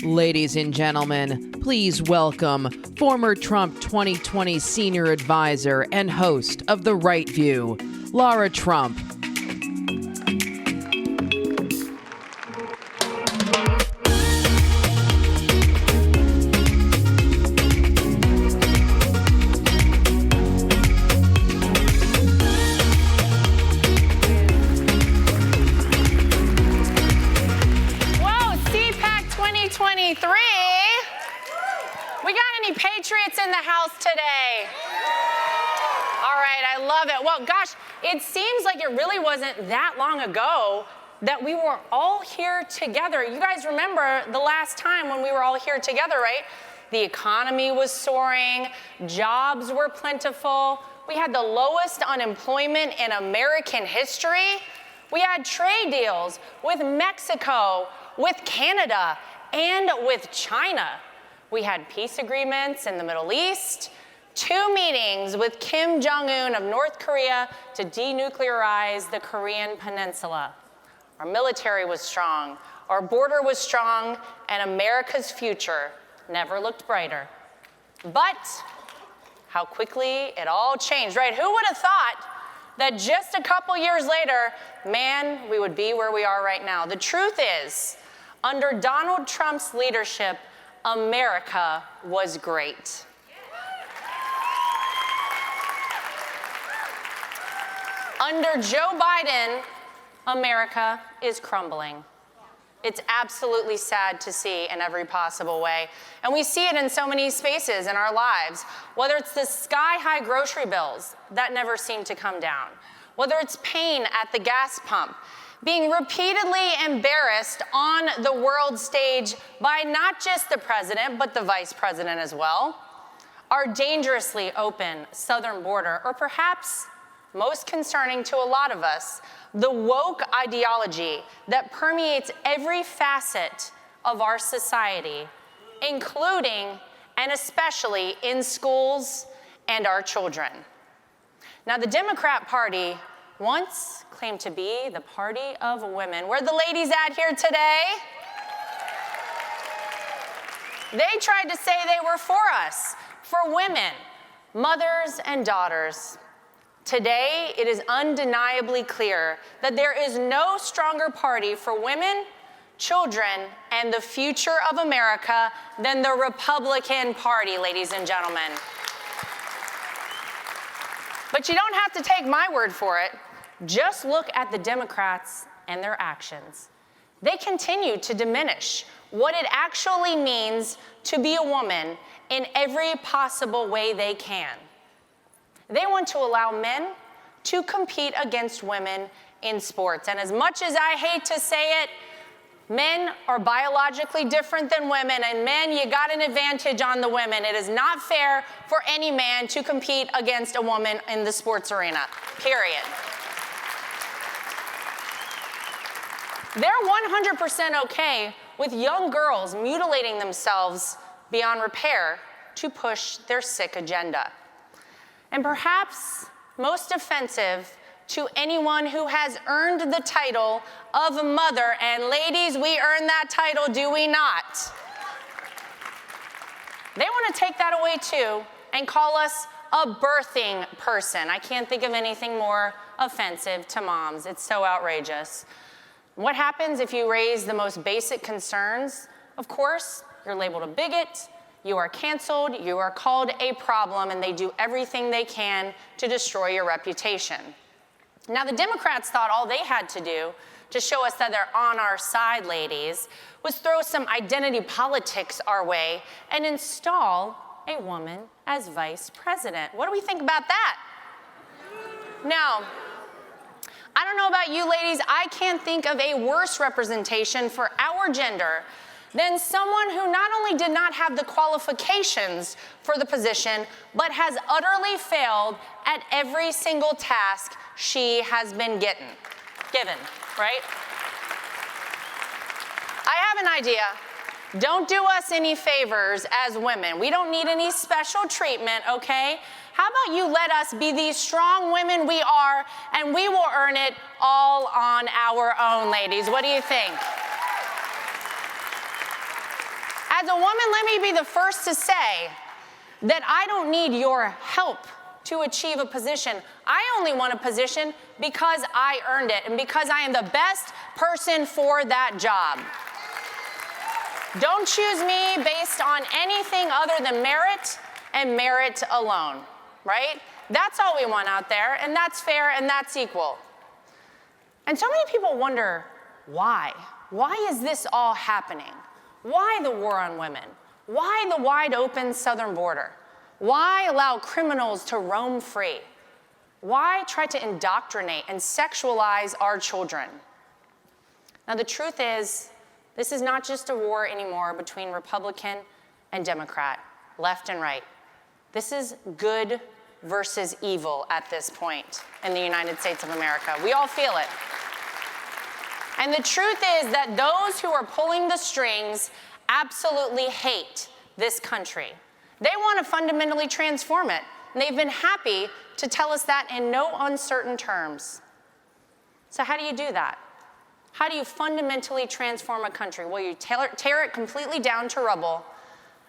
Ladies and gentlemen, please welcome former Trump 2020 senior advisor and host of The Right View, Laura Trump. We got any Patriots in the house today? All right, I love it. Well, gosh, it seems like it really wasn't that long ago that we were all here together. You guys remember the last time when we were all here together, right? The economy was soaring, jobs were plentiful, we had the lowest unemployment in American history. We had trade deals with Mexico, with Canada, and with China. We had peace agreements in the Middle East, 2 meetings with Kim Jong-un of North Korea to denuclearize the Korean Peninsula. Our military was strong, our border was strong, and America's future never looked brighter. But how quickly it all changed, right? Who would have thought that just a couple years later, man, we would be where we are right now? The truth is, under Donald Trump's leadership, America was great. Under Joe Biden, America is crumbling. It's absolutely sad to see in every possible way. And we see it in so many spaces in our lives, whether it's the sky-high grocery bills that never seem to come down, whether it's pain at the gas pump, being repeatedly embarrassed on the world stage by not just the president, but the vice president as well, our dangerously open southern border, or perhaps most concerning to a lot of us, the woke ideology that permeates every facet of our society, including and especially in schools and our children. Now, the Democrat Party once claimed to be the party of women. Where are the ladies at here today? They tried to say they were for us, for women, mothers and daughters. Today, it is undeniably clear that there is no stronger party for women, children, and the future of America than the Republican Party, ladies and gentlemen. But you don't have to take my word for it. Just look at the Democrats and their actions. They continue to diminish what it actually means to be a woman in every possible way they can. They want to allow men to compete against women in sports. And as much as I hate to say it, men are biologically different than women, and men, you got an advantage on the women. It is not fair for any man to compete against a woman in the sports arena, period. They're 100% okay with young girls mutilating themselves beyond repair to push their sick agenda. And perhaps most offensive to anyone who has earned the title of mother, and ladies, we earn that title, do we not? They want to take that away too and call us a birthing person. I can't think of anything more offensive to moms. It's so outrageous. What happens if you raise the most basic concerns? Of course, you're labeled a bigot, you are canceled, you are called a problem, and they do everything they can to destroy your reputation. Now, the Democrats thought all they had to do to show us that they're on our side, ladies, was throw some identity politics our way and install a woman as vice president. What do we think about that? Now, I don't know about you ladies, I can't think of a worse representation for our gender than someone who not only did not have the qualifications for the position, but has utterly failed at every single task she has been given, right? I have an idea. Don't do us any favors as women. We don't need any special treatment, okay? How about you let us be these strong women we are, and we will earn it all on our own, ladies. What do you think? As a woman, let me be the first to say that I don't need your help to achieve a position. I only want a position because I earned it and because I am the best person for that job. Don't choose me based on anything other than merit and merit alone, right? That's all we want out there, and that's fair and that's equal. And so many people wonder why. Why is this all happening? Why the war on women? Why the wide open southern border? Why allow criminals to roam free? Why try to indoctrinate and sexualize our children? Now, the truth is, this is not just a war anymore between Republican and Democrat, left and right. This is good versus evil at this point in the United States of America. We all feel it. And the truth is that those who are pulling the strings absolutely hate this country. They want to fundamentally transform it, and they've been happy to tell us that in no uncertain terms. So how do you do that? How do you fundamentally transform a country? Well, you tear it completely down to rubble,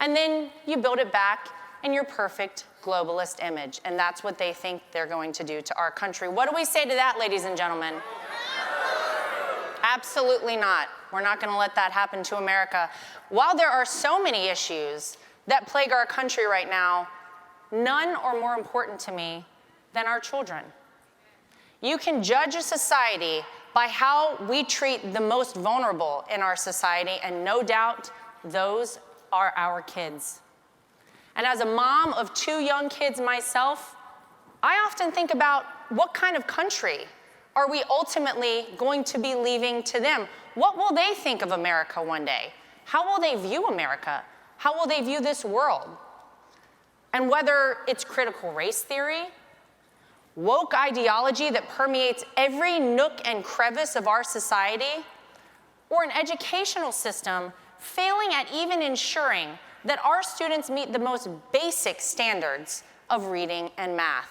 and then you build it back in your perfect globalist image, and that's what they think they're going to do to our country. What do we say to that, ladies and gentlemen? Absolutely not. We're not going to let that happen to America. While there are so many issues that plague our country right now, none are more important to me than our children. You can judge a society by how we treat the most vulnerable in our society, and no doubt those are our kids. And as a mom of 2 young kids myself, I often think about what kind of country are we ultimately going to be leaving to them? What will they think of America one day? How will they view America? How will they view this world? And whether it's critical race theory, woke ideology that permeates every nook and crevice of our society, or an educational system failing at even ensuring that our students meet the most basic standards of reading and math.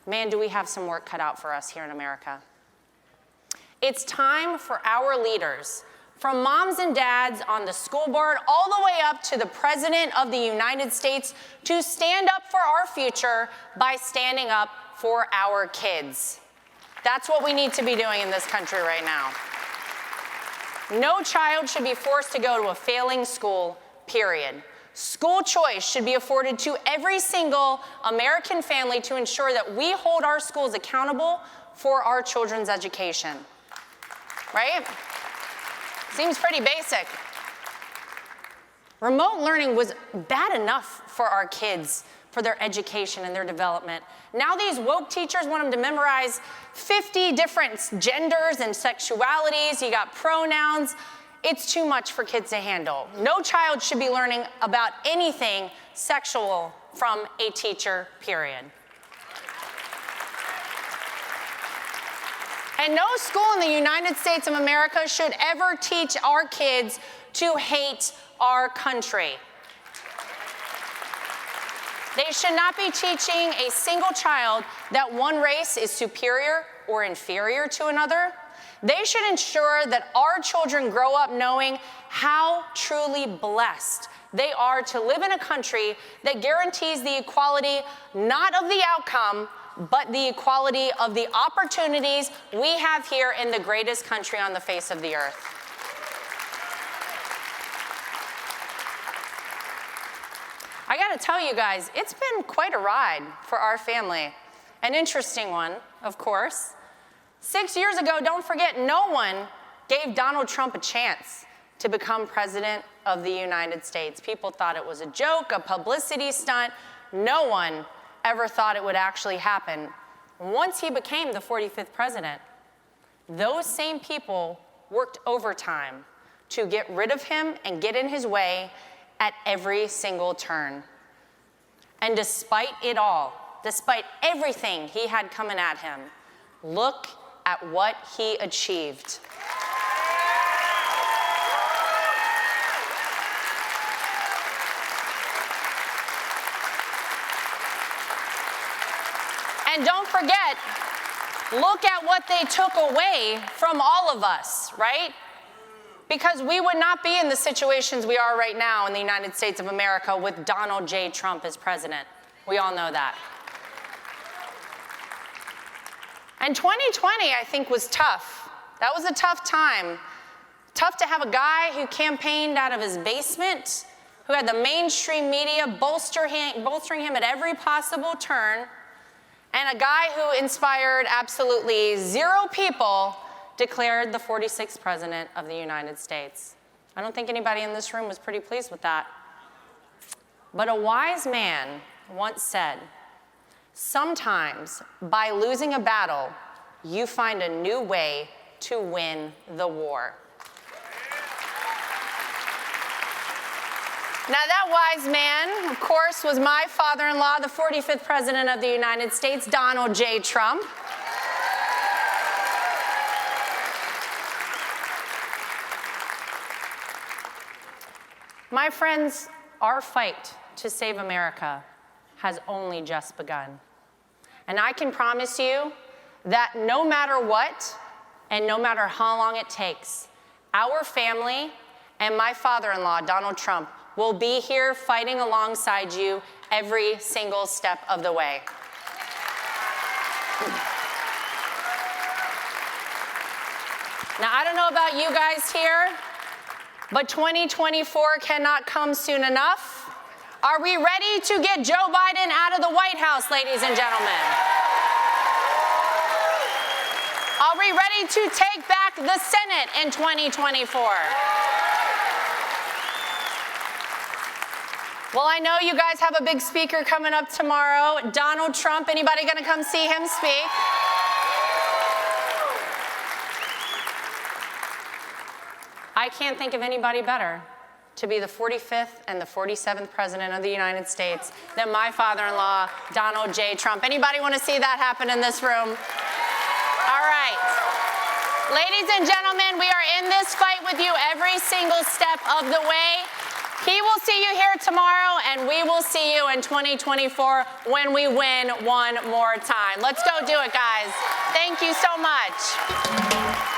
Man, do we have some work cut out for us here in America. It's time for our leaders, from moms and dads on the school board all the way up to the President of the United States, to stand up for our future by standing up for our kids. That's what we need to be doing in this country right now. No child should be forced to go to a failing school, period. School choice should be afforded to every single American family to ensure that we hold our schools accountable for our children's education. Right? Seems pretty basic. Remote learning was bad enough for our kids, for their education and their development. Now these woke teachers want them to memorize 50 different genders and sexualities. You got pronouns. It's too much for kids to handle. No child should be learning about anything sexual from a teacher, period. And no school in the United States of America should ever teach our kids to hate our country. They should not be teaching a single child that one race is superior or inferior to another. They should ensure that our children grow up knowing how truly blessed they are to live in a country that guarantees the equality not of the outcome, but the equality of the opportunities we have here in the greatest country on the face of the earth. I gotta tell you guys, it's been quite a ride for our family. An interesting one, of course. 6 years ago, don't forget, no one gave Donald Trump a chance to become president of the United States. People thought it was a joke, a publicity stunt. No one ever thought it would actually happen. Once he became the 45th president, those same people worked overtime to get rid of him and get in his way at every single turn. And despite it all, despite everything he had coming at him, look at what he achieved. And don't forget, look at what they took away from all of us, right? because we would not be in the situations we are right now in the United States of America with Donald J. Trump as president. We all know that. And 2020, I think, was tough. That was a tough time. Tough to have a guy who campaigned out of his basement, who had the mainstream media bolstering him at every possible turn, and a guy who inspired absolutely zero people declared the 46th president of the United States. I don't think anybody in this room was pretty pleased with that. But a wise man once said, sometimes by losing a battle, you find a new way to win the war. Now that wise man, of course, was my father-in-law, the 45th president of the United States, Donald J. Trump. My friends, our fight to save America has only just begun. And I can promise you that no matter what, and no matter how long it takes, our family and my father-in-law, Donald Trump, will be here fighting alongside you every single step of the way. Now, I don't know about you guys here, but 2024 cannot come soon enough. Are we ready to get Joe Biden out of the White House, ladies and gentlemen? Are we ready to take back the Senate in 2024? Well, I know you guys have a big speaker coming up tomorrow. Donald Trump, anybody gonna come see him speak? I can't think of anybody better to be the 45th and the 47th president of the United States than my father-in-law, Donald J. Trump. Anybody want to see that happen in this room? All right. Ladies and gentlemen, we are in this fight with you every single step of the way. He will see you here tomorrow, and we will see you in 2024 when we win one more time. Let's go do it, guys. Thank you so much.